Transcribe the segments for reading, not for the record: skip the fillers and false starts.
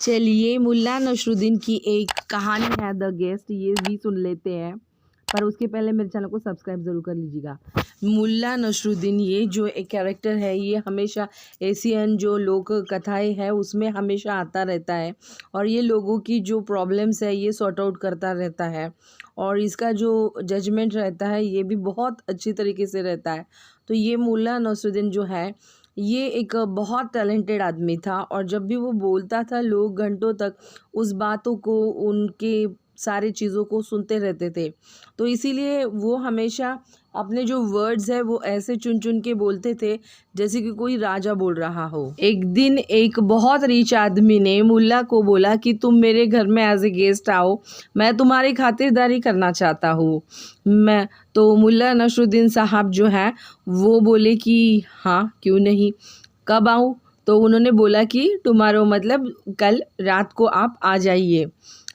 चलिए मुल्ला नसरुद्दीन की एक कहानी है द गेस्ट, ये भी सुन लेते हैं। पर उसके पहले मेरे चैनल को सब्सक्राइब ज़रूर कर लीजिएगा। मुल्ला नसरुद्दीन ये जो एक कैरेक्टर है, ये हमेशा एशियन जो लोक कथाएं हैं उसमें हमेशा आता रहता है और ये लोगों की जो प्रॉब्लम्स है ये सॉर्ट आउट करता रहता है और इसका जो जजमेंट रहता है ये भी बहुत अच्छी तरीके से रहता है। तो ये मुल्ला नसरुद्दीन जो है ये एक बहुत टैलेंटेड आदमी था और जब भी वो बोलता था लोग घंटों तक उस बातों को, उनके सारी चीज़ों को सुनते रहते थे। तो इसीलिए वो हमेशा अपने जो वर्ड्स है वो ऐसे चुन चुन के बोलते थे जैसे कि कोई राजा बोल रहा हो। एक दिन एक बहुत रिच आदमी ने मुल्ला को बोला कि तुम मेरे घर में एज ए गेस्ट आओ, मैं तुम्हारी खातिरदारी करना चाहता हूँ। मैं तो मुल्ला नसरुद्दीन साहब जो है वो बोले कि हाँ क्यों नहीं, कब आऊँ? तो उन्होंने बोला कि टुमारो मतलब कल रात को आप आ जाइए।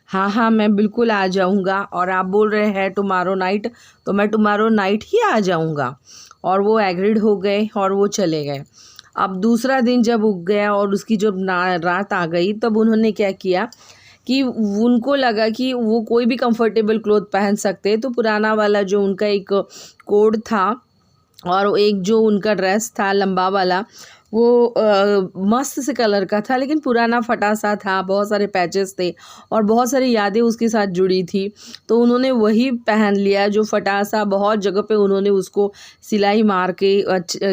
हाँ हाँ मैं बिल्कुल आ जाऊँगा। और आप बोल रहे हैं टुमारो नाइट, तो मैं टुमारो नाइट ही आ जाऊँगा। और वो एग्रीड हो गए और वो चले गए। अब दूसरा दिन जब उग गया और उसकी जब रात आ गई तब उन्होंने क्या किया कि उनको लगा कि वो कोई भी कंफर्टेबल क्लोथ पहन सकते, तो पुराना वाला जो उनका एक कोड था और एक जो उनका ड्रेस था लंबा वाला वो मस्त से कलर का था लेकिन पुराना फटा सा था, बहुत सारे पैचेस थे और बहुत सारी यादें उसके साथ जुड़ी थी। तो उन्होंने वही पहन लिया जो फटा सा, बहुत जगह पे उन्होंने उसको सिलाई मार के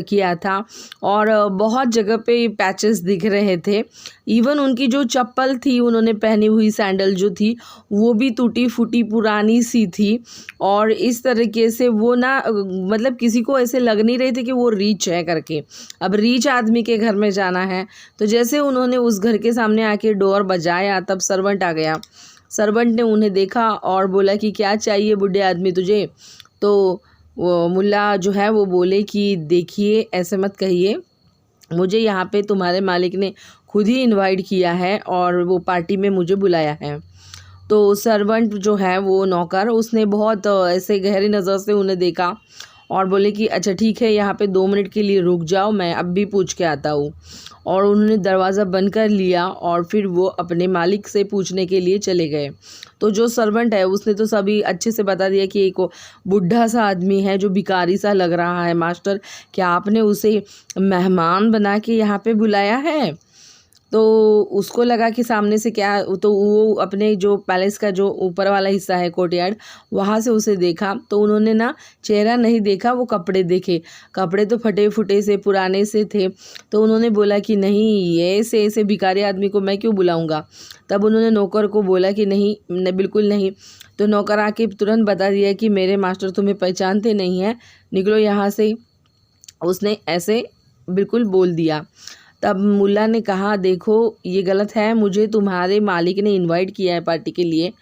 किया था और बहुत जगह पे पैचेस दिख रहे थे। इवन उनकी जो चप्पल थी, उन्होंने पहनी हुई सैंडल जो थी वो भी टूटी फूटी पुरानी सी थी और इस तरीके से वो ना मतलब किसी को ऐसे लग नहीं रहे थे कि वो रीच है करके। अब रीच आदमी के घर में जाना है, तो जैसे उन्होंने उस घर के सामने आके डोर बजाया तब सर्वेंट आ गया। सर्वेंट ने उन्हें देखा और बोला कि क्या चाहिए बूढ़े आदमी तुझे? तो वो मुल्ला जो है वो बोले कि देखिए ऐसे मत कहिए, मुझे यहाँ पे तुम्हारे मालिक ने खुद ही इनवाइट किया है और वो पार्टी में मुझे बुलाया है। तो सर्वेंट जो है वो नौकर, उसने बहुत ऐसे गहरी नज़र से उन्हें देखा और बोले कि अच्छा ठीक है, यहाँ पे 2 मिनट के लिए रुक जाओ, मैं अब भी पूछ के आता हूँ। और उन्होंने दरवाज़ा बंद कर लिया और फिर वो अपने मालिक से पूछने के लिए चले गए। तो जो सर्वेंट है उसने तो सभी अच्छे से बता दिया कि एक बुढ़ा सा आदमी है जो भिखारी सा लग रहा है, मास्टर क्या आपने उसे मेहमान बना के यहाँ पे बुलाया है? तो उसको लगा कि सामने से क्या, तो वो अपने जो पैलेस का जो ऊपर वाला हिस्सा है कोर्टयार्ड, वहाँ से उसे देखा। तो उन्होंने ना चेहरा नहीं देखा, वो कपड़े देखे। कपड़े तो फटे फुटे से पुराने से थे। तो उन्होंने बोला कि नहीं, ऐसे ऐसे भिखारी आदमी को मैं क्यों बुलाऊंगा। तब उन्होंने नौकर को बोला कि नहीं बिल्कुल नहीं। तो नौकर आके तुरंत बता दिया कि मेरे मास्टर तुम्हें पहचानते नहीं हैं, निकलो यहाँ से। उसने ऐसे बिल्कुल बोल दिया। तब मुल्ला ने कहा देखो ये गलत है, मुझे तुम्हारे मालिक ने इनवाइट किया है पार्टी के लिए।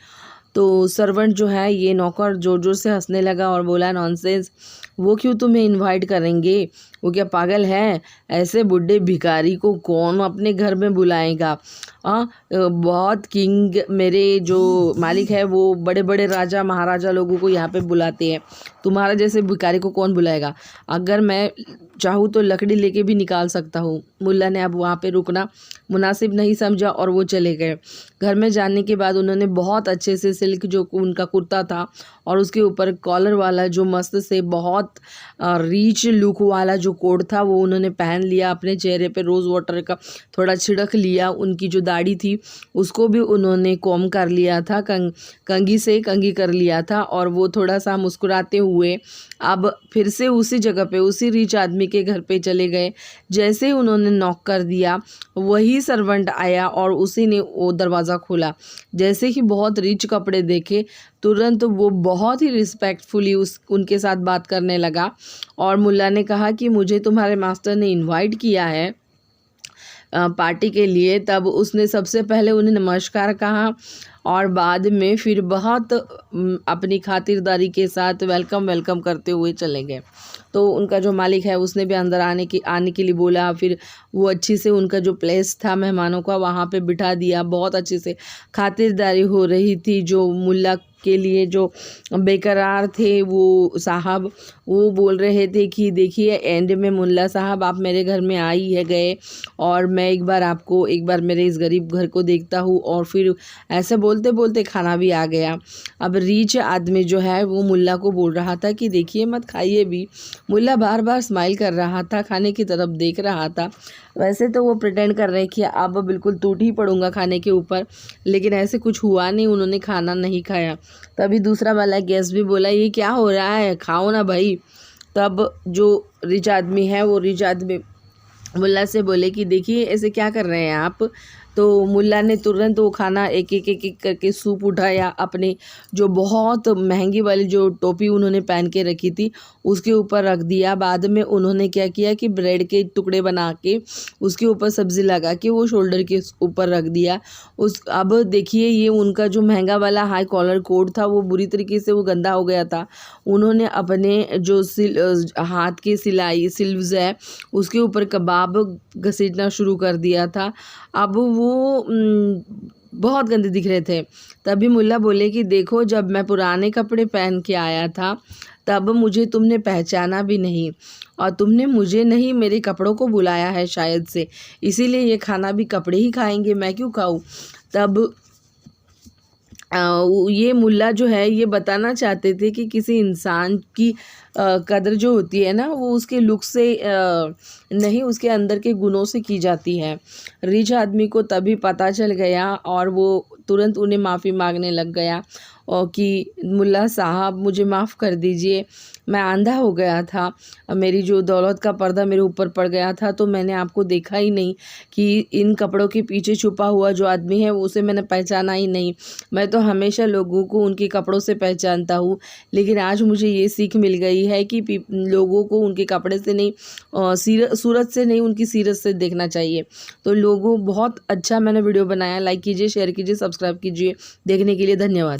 तो सर्वेंट जो है ये नौकर ज़ोर ज़ोर से हंसने लगा और बोला नॉनसेंस, वो क्यों तुम्हें इनवाइट करेंगे? वो क्या पागल है? ऐसे बुढ़े भिखारी को कौन अपने घर में बुलाएगा? बहुत किंग मेरे जो मालिक है वो बड़े बड़े राजा महाराजा लोगों को यहाँ पे बुलाते हैं, तुम्हारा जैसे भिखारी को कौन बुलाएगा? अगर मैं चाहूँ तो लकड़ी लेके भी निकाल सकता हूँ। मुल्ला ने अब वहाँ पे रुकना मुनासिब नहीं समझा और वो चले गए। घर में जाने के बाद उन्होंने बहुत अच्छे से सिल्क जो उनका कुर्ता था और उसके ऊपर कॉलर वाला जो मस्त से बहुत रीच लुक वाला जो कोट था वो उन्होंने पहन लिया। अपने चेहरे पे रोज़ वाटर का थोड़ा छिड़क लिया। उनकी जो दाढ़ी थी उसको भी उन्होंने कॉम कर लिया था, कंघी से कंघी कर लिया था और वो थोड़ा सा मुस्कुराते हुए अब फिर से उसी जगह पे उसी रिच आदमी के घर पे चले गए। जैसे ही उन्होंने नॉक कर दिया वही सर्वेंट आया और उसी ने वो दरवाज़ा खोला। जैसे ही बहुत रिच कपड़े देखे तुरंत वो बहुत ही रिस्पेक्टफुली उनके साथ बात करने लगा और मुल्ला ने कहा कि मुझे तुम्हारे मास्टर ने इनवाइट किया है पार्टी के लिए। तब उसने सबसे पहले उन्हें नमस्कार कहा और बाद में फिर बहुत अपनी खातिरदारी के साथ वेलकम करते हुए चले गए। तो उनका जो मालिक है उसने भी अंदर आने के लिए बोला। फिर वो अच्छी से उनका जो प्लेस था मेहमानों का वहाँ पे बिठा दिया। बहुत अच्छे से खातिरदारी हो रही थी। जो मुल्ला के लिए जो बेकरार थे वो साहब, वो बोल रहे थे कि देखिए एंड में मुल्ला साहब आप मेरे घर में आ ही है गए और मैं एक बार मेरे इस गरीब घर को देखता हूँ। और फिर ऐसे बोलते बोलते खाना भी आ गया। अब रीच आदमी जो है वो मुल्ला को बोल रहा था कि देखिए मत खाइए भी। मुल्ला बार बार स्माइल कर रहा था, खाने की तरफ देख रहा था। वैसे तो वो प्रिटेंड कर रहे कि अब बिल्कुल टूट ही पड़ूंगा खाने के ऊपर, लेकिन ऐसे कुछ हुआ नहीं, उन्होंने खाना नहीं खाया। तभी दूसरा वाला गेस्ट भी बोला ये क्या हो रहा है, खाओ ना भाई। तब जो रिच आदमी है वो रिच आदमी मुल्ला से बोले कि देखिए ऐसे क्या कर रहे हैं आप। तो मुल्ला ने तुरंत वो खाना एक एक करके सूप उठाया, अपने जो बहुत महंगी वाली जो टोपी उन्होंने पहन के रखी थी उसके ऊपर रख दिया। बाद में उन्होंने क्या किया कि ब्रेड के टुकड़े बना के उसके ऊपर सब्ज़ी लगा के वो शोल्डर के ऊपर रख दिया। अब देखिए ये उनका जो महंगा वाला हाई कॉलर कोट था वो बुरी तरीके से वो गंदा हो गया था। उन्होंने अपने जो हाथ के सिल्व्स है उसके ऊपर कबाब घसीटना शुरू कर दिया था। अब वो बहुत गंदे दिख रहे थे। तभी मुल्ला बोले कि देखो जब मैं पुराने कपड़े पहन के आया था तब मुझे तुमने पहचाना भी नहीं और तुमने मुझे नहीं मेरे कपड़ों को बुलाया है शायद से, इसीलिए ये खाना भी कपड़े ही खाएंगे, मैं क्यों खाऊं। तब ये मुल्ला जो है ये बताना चाहते थे कि किसी इंसान की कदर जो होती है ना वो उसके लुक से नहीं उसके अंदर के गुणों से की जाती है। रिच आदमी को तभी पता चल गया और वो तुरंत उन्हें माफ़ी मांगने लग गया और कि मुल्ला साहब मुझे माफ़ कर दीजिए, मैं अंधा हो गया था, मेरी जो दौलत का पर्दा मेरे ऊपर पड़ गया था तो मैंने आपको देखा ही नहीं कि इन कपड़ों के पीछे छुपा हुआ जो आदमी है उसे मैंने पहचाना ही नहीं। मैं तो हमेशा लोगों को उनके कपड़ों से पहचानता हूँ, लेकिन आज मुझे ये सीख मिल गई है कि लोगों को उनके कपड़े से नहीं सूरत से नहीं उनकी सीरत से देखना चाहिए। तो लोगों बहुत अच्छा मैंने वीडियो बनाया, लाइक कीजिए, शेयर कीजिए, सब्सक्राइब कीजिए। देखने के लिए धन्यवाद।